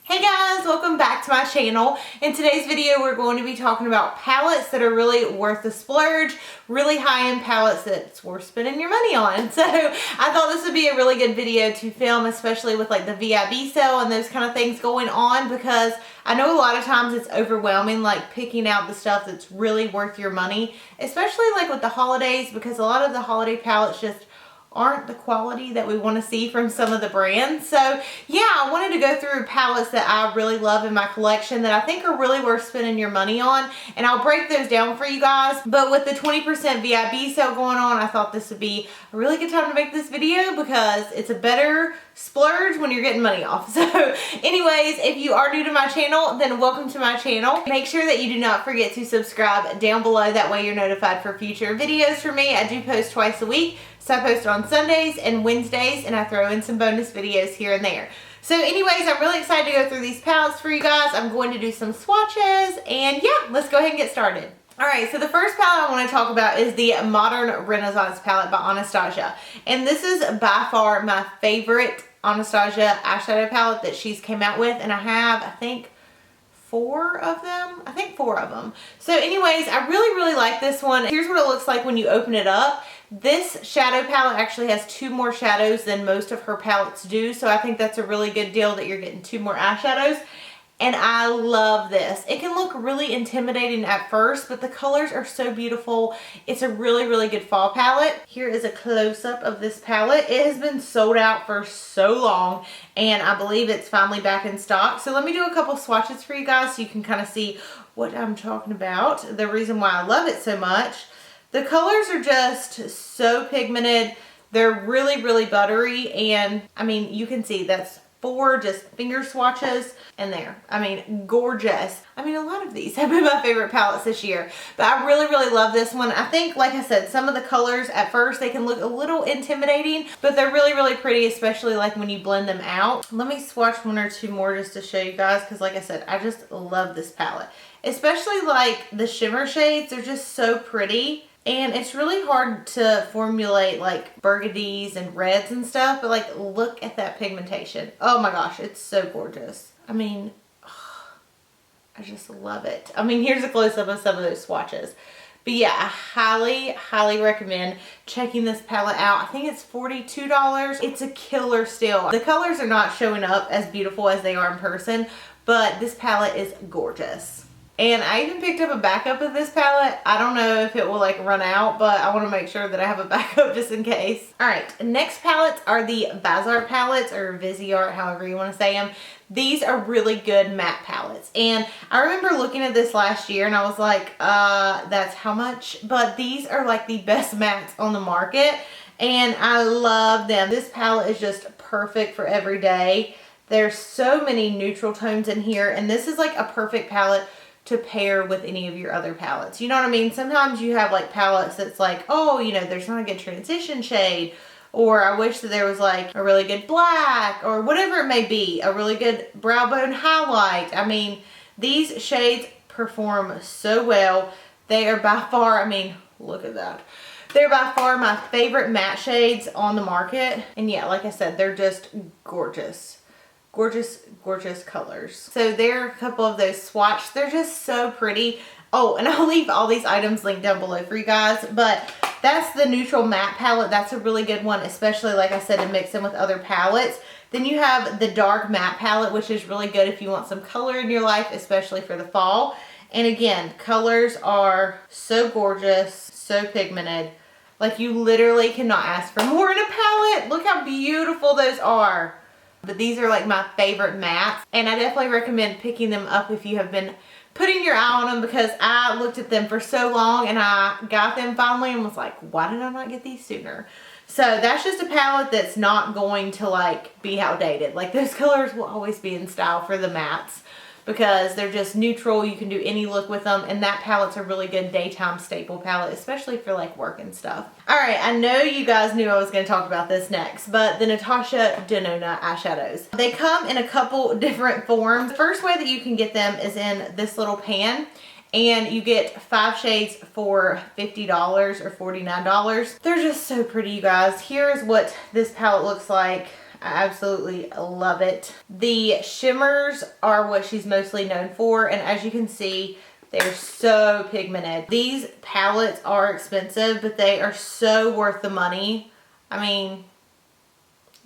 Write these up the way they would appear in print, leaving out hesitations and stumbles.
Hey guys, welcome back to my channel. In today's video, we're going to be talking about palettes that are really worth the splurge, really high-end palettes that's worth spending your money on. So I thought this would be a really good video to film, especially with like the VIB sale and those kind of things going on, because I know a lot of times it's overwhelming, like picking out the stuff that's really worth your money, especially like with the holidays, because a lot of the holiday palettes just aren't the quality that we want to see from some of the brands. So yeah, I wanted to go through palettes that I really love in my collection that I think are really worth spending your money on, and I'll break those down for you guys. But with the 20% VIB sale going on, I thought this would be a really good time to make this video because it's a better splurge when you're getting money off. So anyways, if you are new to my channel, then welcome to my channel. Make sure that you do not forget to subscribe down below. That way you're notified for future videos from me. I do post twice a week. So I post on Sundays and Wednesdays, and I throw in some bonus videos here and there. So anyways, I'm really excited to go through these palettes for you guys. I'm going to do some swatches, and yeah, let's go ahead and get started. Alright, so the first palette I want to talk about is the Modern Renaissance palette by Anastasia. And this is by far my favorite Anastasia eyeshadow palette that she's came out with, and I have, I think, four of them. So anyways, I really like this one. Here's what it looks like when you open it up. This shadow palette actually has two more shadows than most of her palettes do, so I think that's a really good deal that you're getting two more eyeshadows. And I love this. It can look really intimidating at first, but the colors are so beautiful. It's a really good fall palette. Here is a close-up of this palette. It has been sold out for so long, and I believe it's finally back in stock. So let me do a couple swatches for you guys so you can kind of see what I'm talking about, the reason why I love it so much. The colors are just so pigmented. They're really buttery, and I mean, you can see that's four just finger swatches and there. I mean, gorgeous. I mean, a lot of these have been my favorite palettes this year, but I really love this one. I think, like I said, some of the colors at first, they can look a little intimidating, but they're really pretty, especially like when you blend them out. Let me swatch one or two more just to show you guys, because like I said, I just love this palette. Especially like the shimmer shades, they're just so pretty. And it's really hard to formulate like burgundies and reds and stuff, but like look at that pigmentation. Oh my gosh, it's so gorgeous. I mean, I just love it. I mean, here's a close-up of some of those swatches. But yeah, I highly recommend checking this palette out. I think it's $42. It's a killer still. The colors are not showing up as beautiful as they are in person, but this palette is gorgeous. And I even picked up a backup of this palette. I don't know if it will like run out, but I want to make sure that I have a backup just in case. Alright, next palettes are the Viseart palettes, or Viseart, however you want to say them. These are really good matte palettes. And I remember looking at this last year and I was like, that's how much? But these are like the best mattes on the market. And I love them. This palette is just perfect for every day. There's so many neutral tones in here. And this is like a perfect palette to pair with any of your other palettes. You know what I mean? Sometimes you have like palettes that's like, oh, you know, there's not a good transition shade, or I wish that there was like a really good black, or whatever it may be, a really good brow bone highlight. I mean, these shades perform so well. They are by far, I mean, look at that. They're by far my favorite matte shades on the market. And yeah, like I said, they're just gorgeous. Gorgeous colors. So there are a couple of those swatches. They're just so pretty. Oh, and I'll leave all these items linked down below for you guys. But that's the neutral matte palette. That's a really good one, especially like I said, to mix in with other palettes. Then you have the dark matte palette, which is really good if you want some color in your life, especially for the fall. And again, colors are so gorgeous, so pigmented. Like you literally cannot ask for more in a palette. Look how beautiful those are. But these are like my favorite mattes, and I definitely recommend picking them up if you have been putting your eye on them, because I looked at them for so long and I got them finally and was like, why did I not get these sooner? So that's just a palette that's not going to like be outdated. Like those colors will always be in style for the mattes, because they're just neutral. You can do any look with them, and that palette's a really good daytime staple palette, especially for like work and stuff. Alright, I know you guys knew I was going to talk about this next, but the Natasha Denona eyeshadows. They come in a couple different forms. The first way that you can get them is in this little pan, and you get 5 shades for $50 or $49. They're just so pretty, you guys. Here's what this palette looks like. I absolutely love it. The shimmers are what she's mostly known for, and as you can see, they're so pigmented. These palettes are expensive, but they are so worth the money. I mean,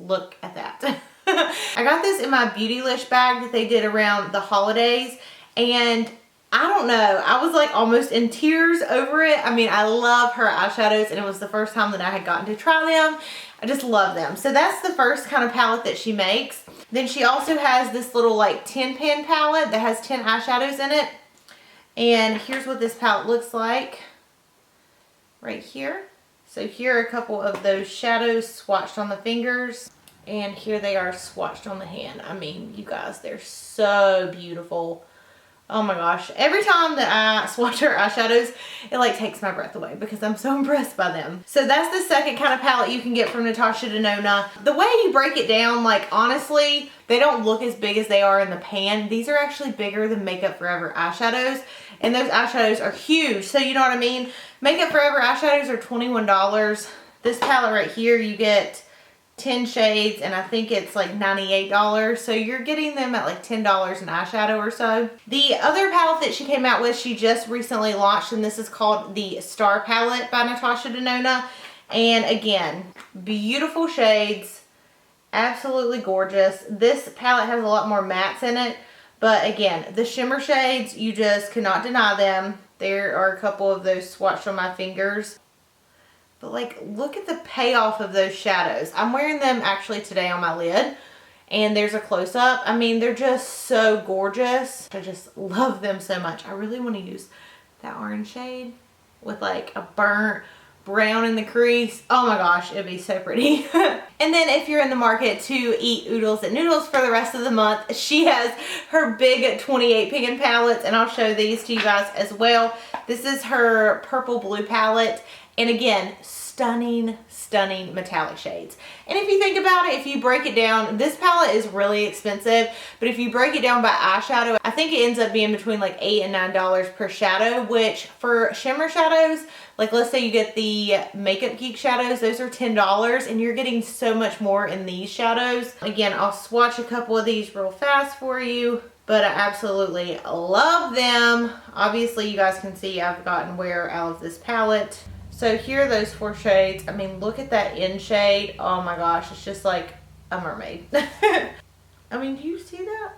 look at that. I got this in my Beautylish bag that they did around the holidays, and I don't know, I was like almost in tears over it. I mean, I love her eyeshadows, and it was the first time that I had gotten to try them. I just love them. So that's the first kind of palette that she makes. Then she also has this little like 10 pan palette that has 10 eyeshadows in it. And here's what this palette looks like right here. So here are a couple of those shadows swatched on the fingers. And here they are swatched on the hand. I mean, you guys, they're so beautiful. Oh my gosh. Every time that I swatch her eyeshadows, it like takes my breath away because I'm so impressed by them. So that's the second kind of palette you can get from Natasha Denona. The way you break it down, like honestly, they don't look as big as they are in the pan. These are actually bigger than Makeup Forever eyeshadows. And those eyeshadows are huge. So you know what I mean? Makeup Forever eyeshadows are $21. This palette right here, you get 10 shades, and I think it's like $98. So you're getting them at like $10 an eyeshadow or so. The other palette that she came out with, she just recently launched, and this is called the Star Palette by Natasha Denona. And again, beautiful shades, absolutely gorgeous. This palette has a lot more mattes in it, but again, the shimmer shades, you just cannot deny them. There are a couple of those swatched on my fingers. But like, look at the payoff of those shadows. I'm wearing them actually today on my lid, and there's a close-up. I mean, they're just so gorgeous. I just love them so much. I really want to use that orange shade with like a burnt brown in the crease. Oh my gosh, it'd be so pretty. And then if you're in the market to eat oodles and noodles for the rest of the month, she has her big 28 pan palettes, and I'll show these to you guys as well. This is her purple blue palette. And again, stunning, stunning metallic shades. And if you think about it, if you break it down, this palette is really expensive, but if you break it down by eyeshadow, I think it ends up being between like $8 and $9 per shadow, which for shimmer shadows, like let's say you get the Makeup Geek shadows, those are $10, and you're getting so much more in these shadows. Again, I'll swatch a couple of these real fast for you, but I absolutely love them. Obviously, you guys can see I've gotten wear out of this palette. So here are those 4 shades. I mean, look at that in shade. Oh my gosh, it's just like a mermaid. I mean, do you see that?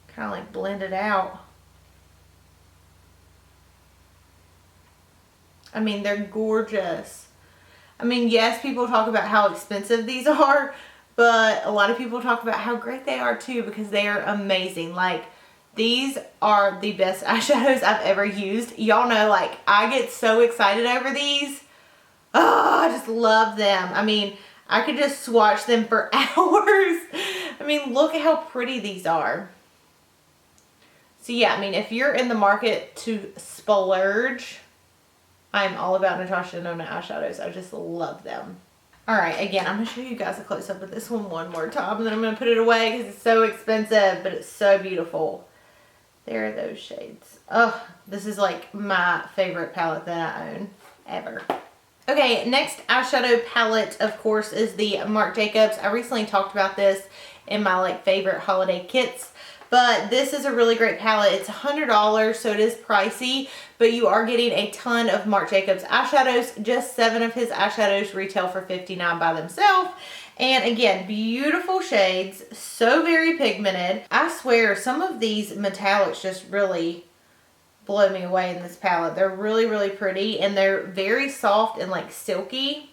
Kind of like blended out. I mean, they're gorgeous. I mean, yes, people talk about how expensive these are, but a lot of people talk about how great they are too, because they are amazing. Like, these are the best eyeshadows I've ever used. Y'all know, like, I get so excited over these. Oh, I just love them. I mean, I could just swatch them for hours. I mean, look at how pretty these are. So yeah, I mean, if you're in the market to splurge, I'm all about Natasha Denona eyeshadows. I just love them. Alright, again, I'm going to show you guys a close-up of this one more time, and then I'm going to put it away because it's so expensive, but it's so beautiful. There are those shades. Oh, this is like my favorite palette that I own ever. Okay, next eyeshadow palette, of course, is the Marc Jacobs. I recently talked about this in my like favorite holiday kits, but this is a really great palette. It's $100, so it is pricey, but you are getting a ton of Marc Jacobs eyeshadows. Just 7 of his eyeshadows retail for $59 by themselves. And again, beautiful shades, so very pigmented. I swear, some of these metallics just really blow me away in this palette. They're really, really pretty, and they're very soft and like silky.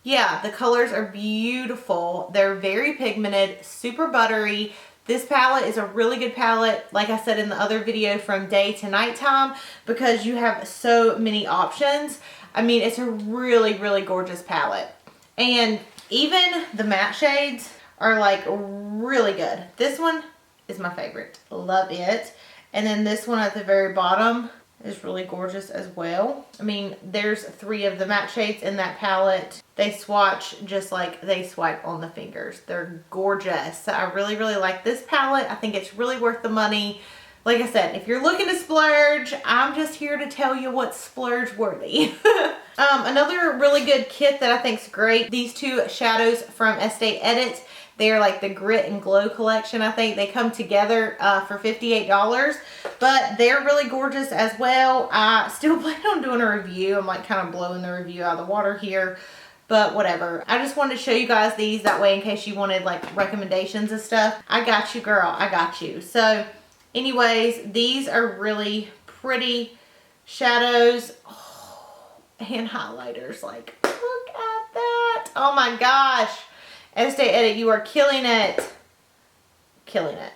Yeah, the colors are beautiful. They're very pigmented, super buttery. This palette is a really good palette, like I said in the other video, from day to nighttime, because you have so many options. I mean, it's a really, really gorgeous palette. And even the matte shades are like really good. This one is my favorite. Love it. And then this one at the very bottom is really gorgeous as well. I mean, there's 3 of the matte shades in that palette. They swatch just like they swipe on the fingers. They're gorgeous. So I really, really like this palette. I think it's really worth the money. Like I said, if you're looking to splurge, I'm just here to tell you what's splurge worthy. Another really good kit that I think is great, these 2 shadows from Estée Edit. They are like the Grit and Glow collection, I think. They come together for $58, but they're really gorgeous as well. I still plan on doing a review. I'm like kind of blowing the review out of the water here, but whatever. I just wanted to show you guys these, that way in case you wanted like recommendations and stuff. I got you, girl. I got you. So anyways, these are really pretty shadows. Oh, and highlighters. Like, look at that. Oh my gosh. Estée Edit, you are killing it. Killing it.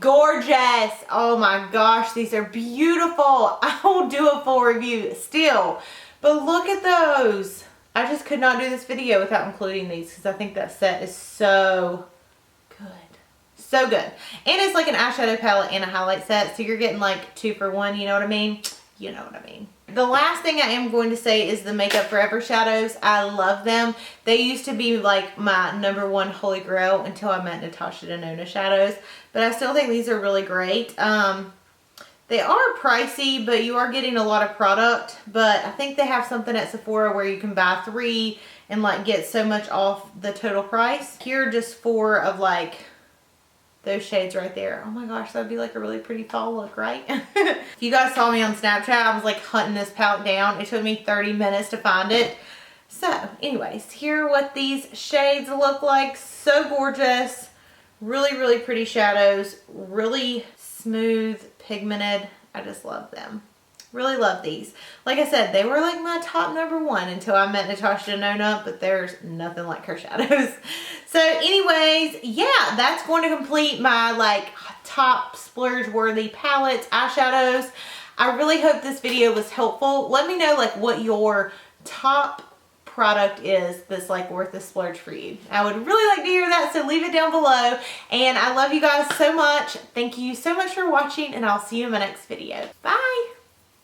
Gorgeous. Oh my gosh, these are beautiful. I will do a full review still, but look at those. I just could not do this video without including these because I think that set is so good. So good. And it's like an eyeshadow palette and a highlight set, so you're getting like 2 for 1, you know what I mean? You know what I mean. The last thing I am going to say is the Makeup Forever shadows. I love them. They used to be like my #1 holy grail until I met Natasha Denona shadows, but I still think these are really great. They are pricey, but you are getting a lot of product. But I think they have something at Sephora where you can buy 3 and like get so much off the total price. Here are just 4 of like those shades right there. Oh my gosh, that'd be like a really pretty fall look, right? If you guys saw me on Snapchat, I was like hunting this palette down. It took me 30 minutes to find it. So anyways, here are what these shades look like. So gorgeous. Really, really pretty shadows. Really smooth, pigmented. I just love them. Really love these. Like I said, they were like my top #1 until I met Natasha Denona, but there's nothing like her shadows. So anyways, yeah, that's going to complete my like top splurge worthy palettes, eyeshadows. I really hope this video was helpful. Let me know like what your top product is that's like worth the splurge for you. I would really like to hear that, so leave it down below. And I love you guys so much. Thank you so much for watching, and I'll see you in my next video. Bye.